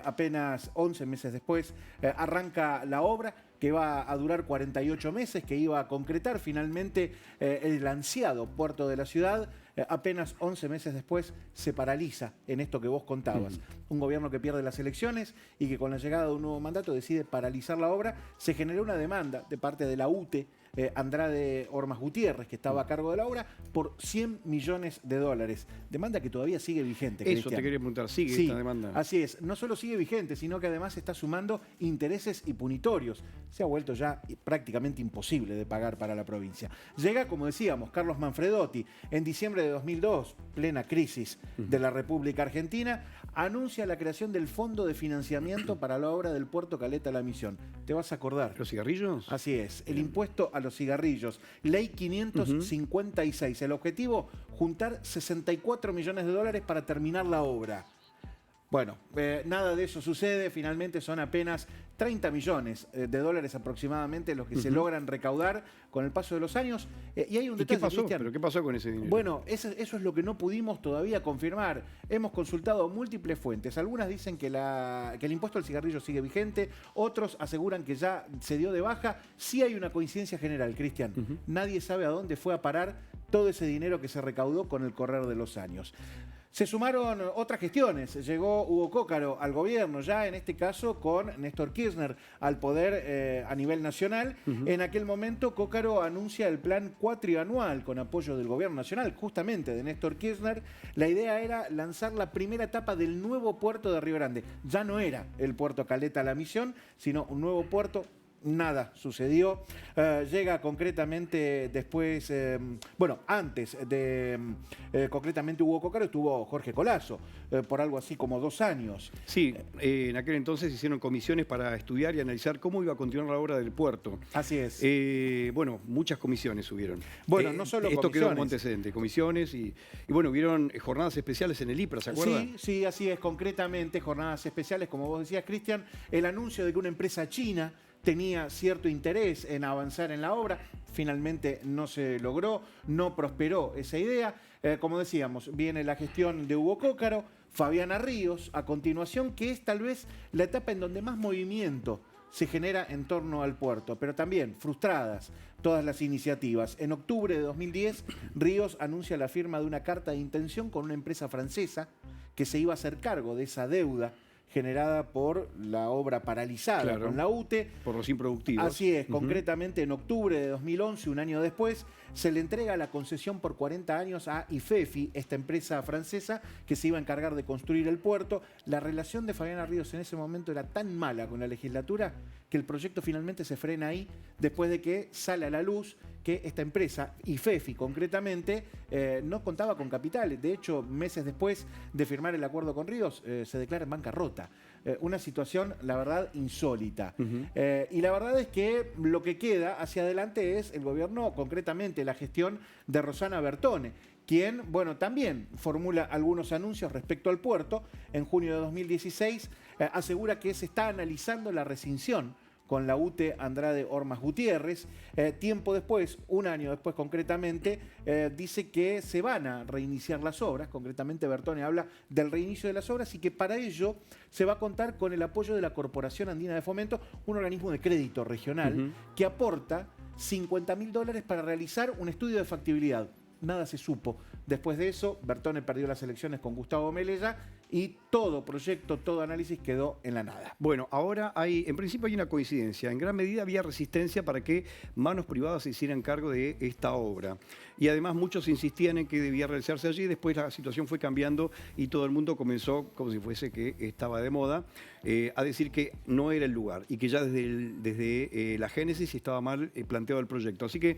apenas 11 meses después, arranca la obra, que va a durar 48 meses, que iba a concretar finalmente el ansiado puerto de la ciudad. Apenas 11 meses después se paraliza en esto que vos contabas. Un gobierno que pierde las elecciones y que con la llegada de un nuevo mandato decide paralizar la obra. Se generó una demanda de parte de la UTE, Andrade Ormas Gutiérrez, que estaba a cargo de la obra, por 100 millones de dólares. Demanda que todavía sigue vigente, Eso Cristian. te quería preguntar, ¿sigue esta demanda? Así es, no solo sigue vigente, sino que además está sumando intereses y punitorios. Se ha vuelto ya prácticamente imposible de pagar para la provincia. Llega, como decíamos, Carlos Manfredotti, en diciembre de 2002, plena crisis de la República Argentina, anuncia la creación del Fondo de Financiamiento para la obra del puerto Caleta La Misión. ¿Te vas a acordar? ¿Los cigarrillos? Así es, el impuesto a los cigarrillos, ley 556. El objetivo, juntar 64 millones de dólares para terminar la obra. Bueno, nada de eso sucede, finalmente son apenas 30 millones de dólares aproximadamente los que se logran recaudar con el paso de los años. Y hay un detalle, ¿Qué pasó? Cristian. ¿Pero qué pasó con ese dinero? Bueno, eso es lo que no pudimos todavía confirmar. Hemos consultado múltiples fuentes. Algunas dicen que el impuesto al cigarrillo sigue vigente, otros aseguran que ya se dio de baja. Sí hay una coincidencia general, Cristian. Nadie sabe a dónde fue a parar todo ese dinero que se recaudó con el correr de los años. Se sumaron otras gestiones. Llegó Hugo Cócaro al gobierno, ya en este caso con Néstor Kirchner al poder a nivel nacional. En aquel momento Cócaro anuncia el plan cuatrianual con apoyo del gobierno nacional, justamente de Néstor Kirchner. La idea era lanzar la primera etapa del nuevo puerto de Río Grande. Ya no era el puerto Caleta La Misión, sino un nuevo puerto. Nada sucedió. Llega concretamente después, bueno, antes de concretamente Hugo Cócaro, estuvo Jorge Colazo, por algo así como 2 años. Sí, en aquel entonces hicieron comisiones para estudiar y analizar cómo iba a continuar la obra del puerto. Así es. Bueno, muchas comisiones hubieron. Bueno, no solo esto comisiones. quedó como antecedente, comisiones y bueno, hubieron jornadas especiales en el IPRA, ¿se acuerdan? Sí, sí, así es, concretamente jornadas especiales, como vos decías, Cristian, el anuncio de que una empresa china tenía cierto interés en avanzar en la obra. Finalmente no se logró, no prosperó esa idea. Como decíamos, viene la gestión de Hugo Cócaro, Fabiana Ríos, a continuación, que es tal vez la etapa en donde más movimiento se genera en torno al puerto, pero también frustradas todas las iniciativas. En octubre de 2010, Ríos anuncia la firma de una carta de intención con una empresa francesa que se iba a hacer cargo de esa deuda generada por la obra paralizada con la UTE. Por los improductivos. Así es, concretamente en octubre de 2011, un año después, se le entrega la concesión por 40 años a IFEFI, esta empresa francesa que se iba a encargar de construir el puerto. La relación de Fabiana Ríos en ese momento era tan mala con la legislatura que el proyecto finalmente se frena ahí, después de que sale a la luz que esta empresa, IFEFI concretamente, no contaba con capitales. De hecho, meses después de firmar el acuerdo con Ríos, se declara en bancarrota. Una situación, la verdad, insólita. Y la verdad es que lo que queda hacia adelante es el gobierno, concretamente la gestión de Rosana Bertone, quien, bueno, también formula algunos anuncios respecto al puerto. En junio de 2016 asegura que se está analizando la rescisión con la UTE Andrade Ormas Gutiérrez. Tiempo después, un año después concretamente, dice que se van a reiniciar las obras. Concretamente, Bertone habla del reinicio de las obras y que para ello se va a contar con el apoyo de la Corporación Andina de Fomento, un organismo de crédito regional que aporta $50.000 para realizar un estudio de factibilidad. Nada se supo. Después de eso, Bertone perdió las elecciones con Gustavo Melella y todo proyecto, todo análisis quedó en la nada. Bueno, ahora en principio hay una coincidencia. En gran medida había resistencia para que manos privadas se hicieran cargo de esta obra. Y además muchos insistían en que debía realizarse allí. Después la situación fue cambiando y todo el mundo comenzó, como si fuese que estaba de moda, a decir que no era el lugar y que ya desde la génesis estaba mal planteado el proyecto. Así que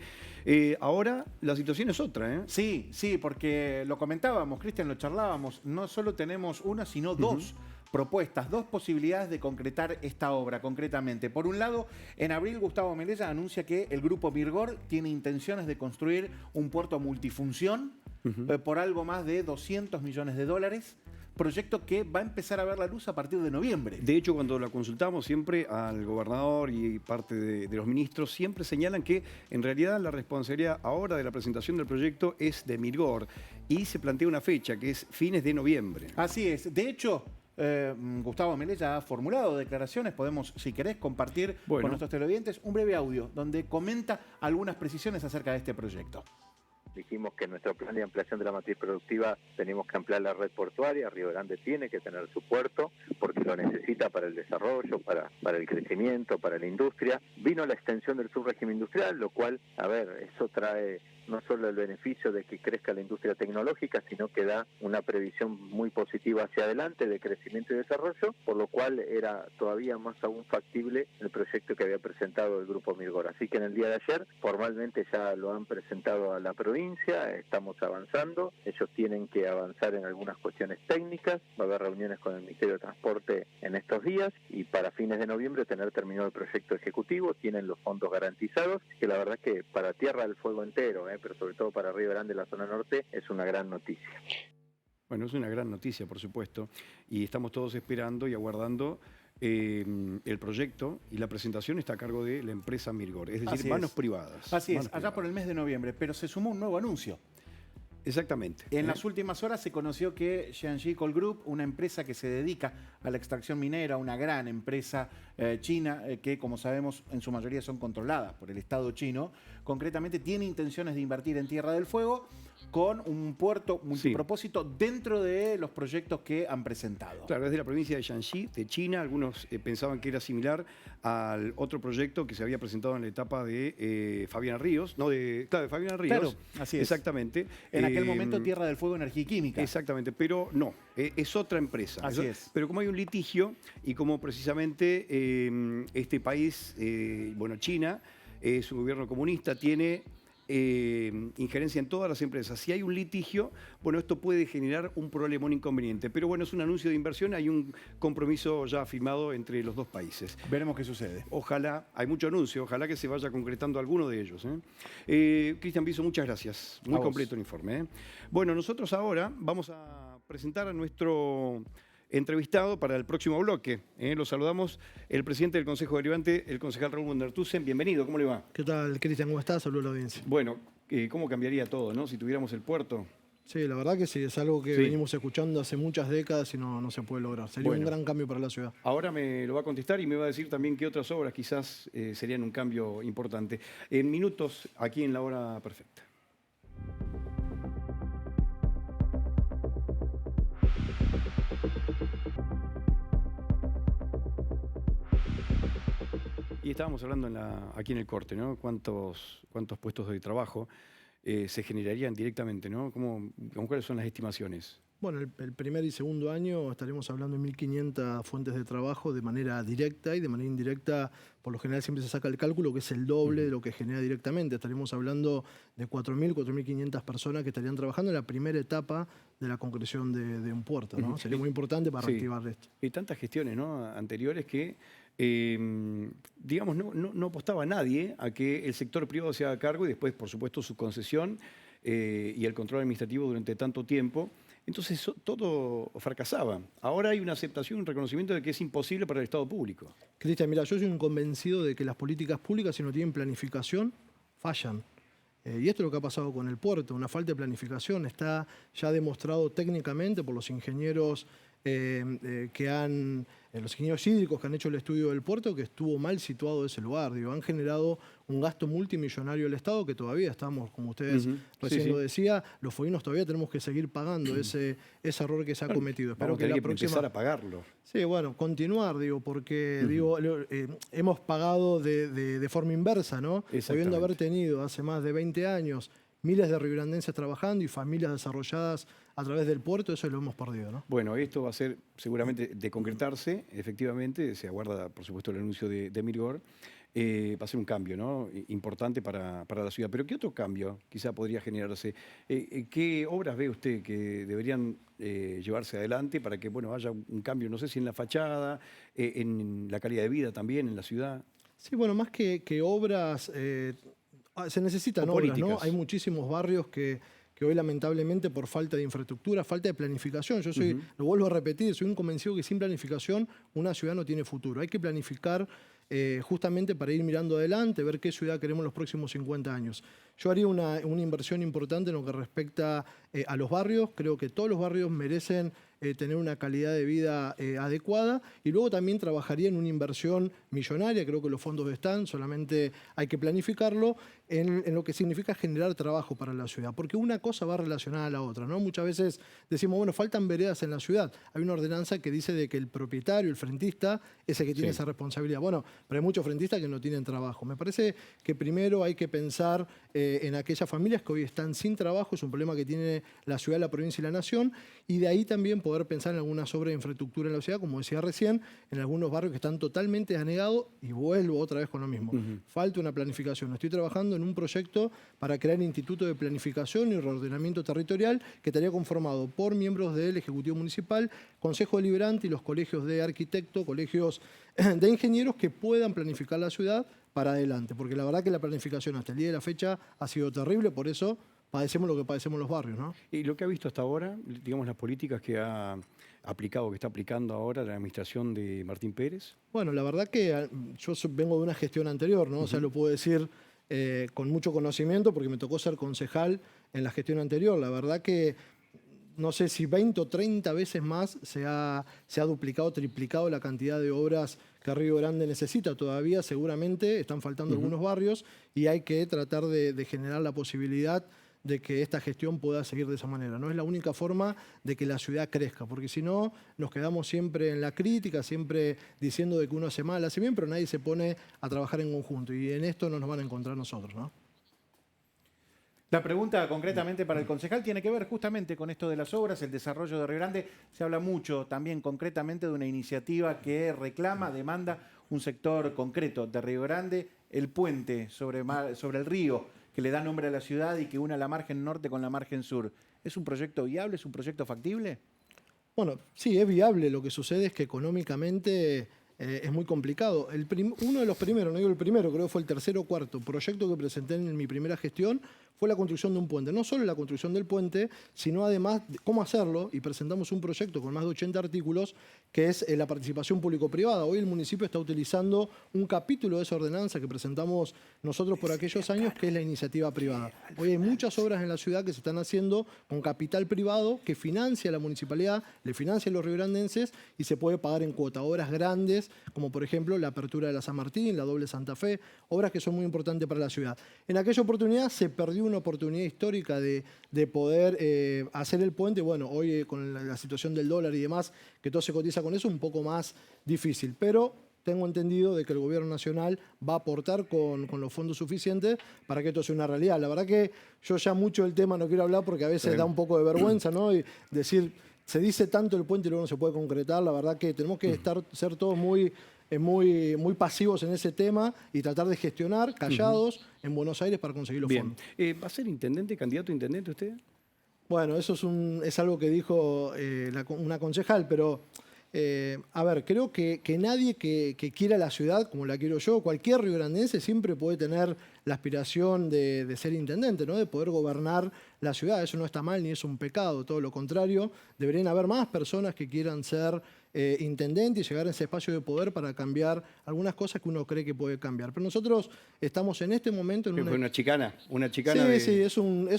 ahora la situación es otra, ¿eh? Sí, sí, porque lo comentábamos, Cristian, lo charlábamos. No solo tenemos una, sino dos propuestas, dos posibilidades de concretar esta obra concretamente. Por un lado, en abril Gustavo Melella anuncia que el grupo Mirgor tiene intenciones de construir un puerto multifunción por algo más de $200 millones. Proyecto que va a empezar a ver la luz a partir de noviembre. De hecho, cuando la consultamos siempre al gobernador y parte de los ministros, siempre señalan que en realidad la responsabilidad ahora de la presentación del proyecto es de Mirgor y se plantea una fecha que es fines de noviembre. Así es. De hecho, Gustavo Melella ha formulado declaraciones. Podemos, si querés, compartir con nuestros televidentes un breve audio donde comenta algunas precisiones acerca de este proyecto. Dijimos que en nuestro plan de ampliación de la matriz productiva tenemos que ampliar la red portuaria. Río Grande tiene que tener su puerto porque lo necesita para el desarrollo, para el crecimiento, para la industria. Vino la extensión del subrégimen industrial, lo cual, a ver, eso trae no solo el beneficio de que crezca la industria tecnológica, sino que da una previsión muy positiva hacia adelante de crecimiento y desarrollo, por lo cual era todavía más aún factible el proyecto que había presentado el Grupo Mirgor. Así que en el día de ayer formalmente ya lo han presentado a la provincia, estamos avanzando, ellos tienen que avanzar en algunas cuestiones técnicas, va a haber reuniones con el Ministerio de Transporte en estos días y para fines de noviembre tener terminado el proyecto ejecutivo, tienen los fondos garantizados, que la verdad que para Tierra del Fuego entero, pero sobre todo para Río Grande, la zona norte, es una gran noticia. Bueno, es una gran noticia, por supuesto, y estamos todos esperando y aguardando el proyecto, y la presentación está a cargo de la empresa Mirgor, es decir, manos privadas. Así es, allá por el mes de noviembre, pero se sumó un nuevo anuncio. Exactamente. En las últimas horas se conoció que Jiangxi Coal Group, una empresa que se dedica a la extracción minera, una gran empresa china, que como sabemos en su mayoría son controladas por el Estado chino, concretamente tiene intenciones de invertir en Tierra del Fuego con un puerto multipropósito dentro de los proyectos que han presentado. Claro, es de la provincia de Jiangxi, de China. Algunos pensaban que era similar al otro proyecto que se había presentado en la etapa de Fabiana Ríos. De Fabiana Ríos. Claro, así es. Exactamente. En aquel momento Tierra del Fuego, Energía y Química. Exactamente, pero no, es otra empresa. Así es. Pero como hay un litigio y como precisamente este país, China, su gobierno comunista tiene injerencia en todas las empresas. Si hay un litigio, esto puede generar un problema, un inconveniente. Pero bueno, es un anuncio de inversión, hay un compromiso ya firmado entre los dos países. Veremos qué sucede. Ojalá, hay mucho anuncio, ojalá que se vaya concretando alguno de ellos. Cristian Biso, muchas gracias. Muy completo el informe. Bueno, nosotros ahora vamos a presentar a nuestro entrevistado para el próximo bloque. Lo saludamos, el presidente del Consejo Deliberante, el concejal Raúl Wundertusen. Bienvenido, ¿cómo le va? ¿Qué tal, Cristian? ¿Cómo estás? Saludos a la audiencia. Bueno, ¿cómo cambiaría todo, no? Si tuviéramos el puerto. Sí, la verdad que sí, es algo que venimos escuchando hace muchas décadas y no se puede lograr. Sería un gran cambio para la ciudad. Ahora me lo va a contestar y me va a decir también qué otras obras quizás serían un cambio importante. En minutos, aquí en La Hora Perfecta. Y estábamos hablando aquí en el corte, ¿no? ¿Cuántos puestos de trabajo se generarían directamente, ¿no? ¿Cuáles son las estimaciones? Bueno, el primer y segundo año estaremos hablando de 1.500 fuentes de trabajo de manera directa, y de manera indirecta, por lo general siempre se saca el cálculo, que es el doble de lo que genera directamente. Estaremos hablando de 4.000, 4.500 personas que estarían trabajando en la primera etapa de la concreción de un puerto, ¿no? Sería muy importante para reactivar esto. Y tantas gestiones, ¿no?, anteriores que digamos, no apostaba nadie a que el sector privado se haga cargo y después, por supuesto, su concesión y el control administrativo durante tanto tiempo. Entonces todo fracasaba. Ahora hay una aceptación, un reconocimiento de que es imposible para el Estado público. Cristian, mira, yo soy un convencido de que las políticas públicas, si no tienen planificación, fallan. Y esto es lo que ha pasado con el puerto, una falta de planificación. Está ya demostrado técnicamente por los ingenieros los ingenieros hídricos que han hecho el estudio del puerto, que estuvo mal situado ese lugar. Digo, han generado un gasto multimillonario del Estado que todavía estamos, como ustedes recién lo decía, los foguinos todavía tenemos que seguir pagando ese error que se ha cometido. Espero que la próxima... empezar a pagarlo. Sí, bueno, continuar, digo, porque hemos pagado de forma inversa, ¿no? Pudiendo haber tenido hace más de 20 años miles de rioverandenses trabajando y familias desarrolladas a través del puerto, eso lo hemos perdido, ¿no? Bueno, esto va a ser seguramente de concretarse, efectivamente, se aguarda, por supuesto, el anuncio de Mirgor. Va a ser un cambio, ¿no?, importante para la ciudad. Pero ¿qué otro cambio quizá podría generarse? ¿Qué obras ve usted que deberían llevarse adelante para que, bueno, haya un cambio, no sé si en la fachada, en la calidad de vida también, en la ciudad? Sí, bueno, más que obras... se necesitan obras, ¿no? Hay muchísimos barrios que hoy lamentablemente por falta de infraestructura, falta de planificación, yo soy, lo vuelvo a repetir, soy un convencido que sin planificación una ciudad no tiene futuro. Hay que planificar justamente para ir mirando adelante, ver qué ciudad queremos en los próximos 50 años. Yo haría una inversión importante en lo que respecta a los barrios. Creo que todos los barrios merecen tener una calidad de vida adecuada, y luego también trabajaría en una inversión millonaria. Creo que los fondos están, solamente hay que planificarlo en lo que significa generar trabajo para la ciudad, porque una cosa va relacionada a la otra, ¿no? Muchas veces decimos, bueno, faltan veredas en la ciudad. Hay una ordenanza que dice de que el propietario, el frentista, es el que tiene esa responsabilidad. Bueno, pero hay muchos frentistas que no tienen trabajo. Me parece que primero hay que pensar en aquellas familias que hoy están sin trabajo, es un problema que tiene la ciudad, la provincia y la nación, y de ahí también poder pensar en algunas obras de infraestructura en la ciudad, como decía recién, en algunos barrios que están totalmente anegados, y vuelvo otra vez con lo mismo. Falta una planificación. Estoy trabajando en un proyecto para crear el Instituto de Planificación y Reordenamiento Territorial, que estaría conformado por miembros del Ejecutivo Municipal, Consejo Deliberante y los colegios de arquitectos, colegios de ingenieros que puedan planificar la ciudad para adelante, porque la verdad que la planificación hasta el día de la fecha ha sido terrible, por eso padecemos lo que padecemos los barrios, ¿no? Y lo que ha visto hasta ahora, digamos, las políticas que ha aplicado, que está aplicando ahora la administración de Martín Pérez. Bueno, la verdad que yo vengo de una gestión anterior, ¿no? O sea, lo puedo decir con mucho conocimiento porque me tocó ser concejal en la gestión anterior. La verdad que no sé si 20 o 30 veces más se ha duplicado, triplicado la cantidad de obras que Río Grande necesita. Todavía seguramente están faltando algunos barrios y hay que tratar de generar la posibilidad de que esta gestión pueda seguir de esa manera. No es la única forma de que la ciudad crezca, porque si no nos quedamos siempre en la crítica, siempre diciendo de que uno hace mal, hace bien, pero nadie se pone a trabajar en conjunto, y en esto no nos van a encontrar nosotros, ¿no? La pregunta concretamente para el concejal tiene que ver justamente con esto de las obras, el desarrollo de Río Grande. Se habla mucho también concretamente de una iniciativa que reclama, demanda un sector concreto de Río Grande, el puente sobre el río que le da nombre a la ciudad y que une la margen norte con la margen sur. ¿Es un proyecto viable? ¿Es un proyecto factible? Bueno, sí, es viable. Lo que sucede es que económicamente es muy complicado. Uno de los primeros, no digo el primero, creo que fue el tercero o cuarto proyecto que presenté en mi primera gestión, fue la construcción de un puente. No solo la construcción del puente, sino además cómo hacerlo, y presentamos un proyecto con más de 80 artículos, que es la participación público-privada. Hoy el municipio está utilizando un capítulo de esa ordenanza que presentamos nosotros por aquellos años, que es la iniciativa privada. Hoy hay muchas obras en la ciudad que se están haciendo con capital privado que financia la municipalidad, le financia a los riograndenses y se puede pagar en cuota. Obras grandes, como por ejemplo la apertura de la San Martín, la doble Santa Fe, obras que son muy importantes para la ciudad. En aquella oportunidad se perdió una oportunidad histórica de poder hacer el puente. Bueno, hoy con la situación del dólar y demás, que todo se cotiza con eso, un poco más difícil. Pero tengo entendido de que el gobierno nacional va a aportar con los fondos suficientes para que esto sea una realidad. La verdad que yo ya mucho del tema no quiero hablar porque a veces da un poco de vergüenza, ¿no? Y decir, se dice tanto el puente y luego no se puede concretar. La verdad que tenemos que ser todos muy pasivos en ese tema y tratar de gestionar callados en Buenos Aires para conseguir los fondos. ¿Va a ser intendente, candidato a intendente usted? Bueno, eso es algo que dijo una concejal, pero A ver, creo que nadie que quiera la ciudad como la quiero yo, cualquier riograndense siempre puede tener la aspiración de ser intendente, ¿no? De poder gobernar la ciudad. Eso no está mal ni es un pecado, todo lo contrario. Deberían haber más personas que quieran ser intendente y llegar a ese espacio de poder para cambiar algunas cosas que uno cree que puede cambiar. Pero nosotros estamos en este momento en una chicana sí, son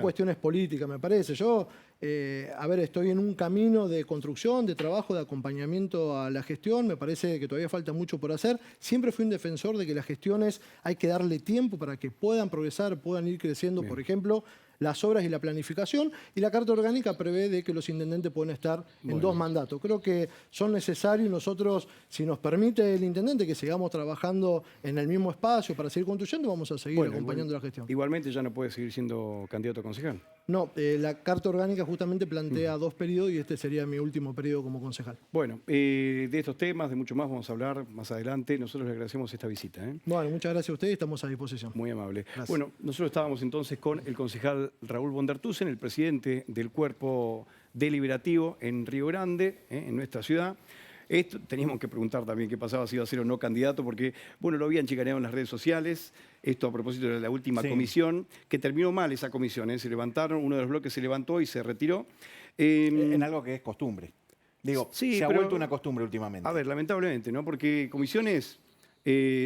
cuestiones políticas, me parece. Yo, estoy en un camino de construcción, de trabajo, de acompañamiento a la gestión. Me parece que todavía falta mucho por hacer. Siempre fui un defensor de que las gestiones hay que darle tiempo para que puedan progresar, puedan ir creciendo. Bien. Por ejemplo, las obras y la planificación, y la Carta Orgánica prevé de que los intendentes pueden estar en 2 mandatos. Creo que son necesarios. Nosotros, si nos permite el intendente que sigamos trabajando en el mismo espacio para seguir construyendo, vamos a seguir acompañando la gestión. Igualmente ya no puede seguir siendo candidato a concejal. No, la Carta Orgánica justamente plantea 2 periodos y este sería mi último periodo como concejal. Bueno, de estos temas, de mucho más, vamos a hablar más adelante. Nosotros le agradecemos esta visita. Bueno, muchas gracias a ustedes, estamos a disposición. Muy amable. Gracias. Bueno, nosotros estábamos entonces con el concejal Raúl von der Thusen, el presidente del cuerpo deliberativo en Río Grande, en nuestra ciudad. Teníamos que preguntar también qué pasaba si iba a ser o no candidato, porque, bueno, lo habían chicaneado en las redes sociales. Esto a propósito de la última comisión, que terminó mal esa comisión. Se levantaron, uno de los bloques se levantó y se retiró. En algo que es costumbre. Digo, sí, se ha vuelto una costumbre últimamente. A ver, lamentablemente, ¿no? Porque comisiones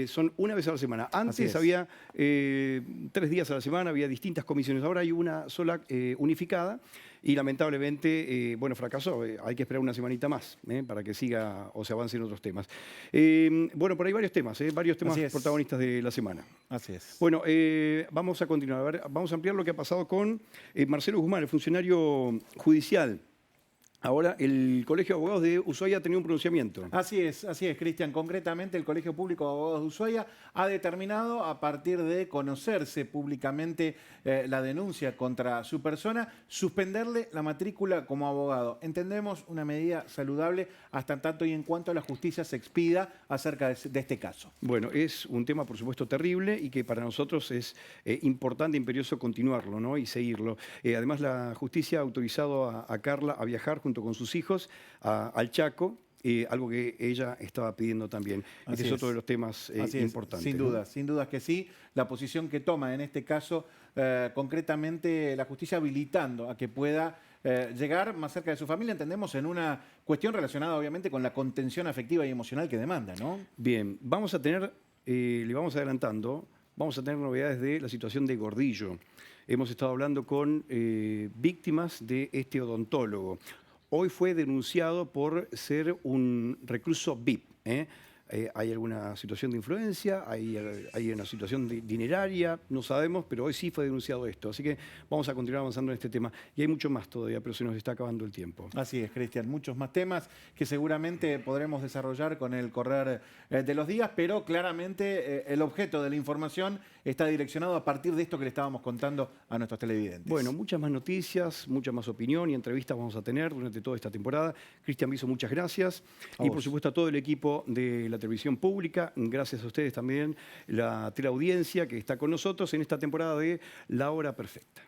son una vez a la semana. Antes había 3 días a la semana, había distintas comisiones. Ahora hay una sola unificada y lamentablemente, fracasó. Hay que esperar una semanita más para que siga o se avance en otros temas. Por ahí varios temas protagonistas de la semana. Así es. Bueno, vamos a continuar. A ver, vamos a ampliar lo que ha pasado con Marcelo Guzmán, el funcionario judicial. Ahora, el Colegio de Abogados de Ushuaia ha tenido un pronunciamiento. Así es, Cristian. Concretamente, el Colegio Público de Abogados de Ushuaia ha determinado, a partir de conocerse públicamente la denuncia contra su persona, suspenderle la matrícula como abogado. Entendemos una medida saludable hasta tanto y en cuanto la justicia se expida acerca de este caso. Bueno, es un tema, por supuesto, terrible y que para nosotros es importante e imperioso continuarlo, ¿no? Y seguirlo. Además, la justicia ha autorizado a Carla a viajar junto con sus hijos al Chaco, algo que ella estaba pidiendo también. Este es otro de los temas importantes. Sin duda que sí. La posición que toma en este caso, concretamente la justicia habilitando a que pueda llegar más cerca de su familia, entendemos, en una cuestión relacionada obviamente con la contención afectiva y emocional que demanda, ¿no? Bien, vamos a tener, le vamos adelantando, vamos a tener novedades de la situación de Gordillo. Hemos estado hablando con víctimas de este odontólogo. Hoy fue denunciado por ser un recluso VIP. Hay alguna situación de influencia, hay una situación dineraria, no sabemos, pero hoy sí fue denunciado esto. Así que vamos a continuar avanzando en este tema. Y hay mucho más todavía, pero se nos está acabando el tiempo. Así es, Cristian. Muchos más temas que seguramente podremos desarrollar con el correr de los días, pero claramente el objeto de la información está direccionado a partir de esto que le estábamos contando a nuestros televidentes. Bueno, muchas más noticias, mucha más opinión y entrevistas vamos a tener durante toda esta temporada. Cristian Viso, muchas gracias. Y por supuesto a todo el equipo de la televisión pública. Gracias a ustedes también, la teleaudiencia que está con nosotros en esta temporada de La Hora Perfecta.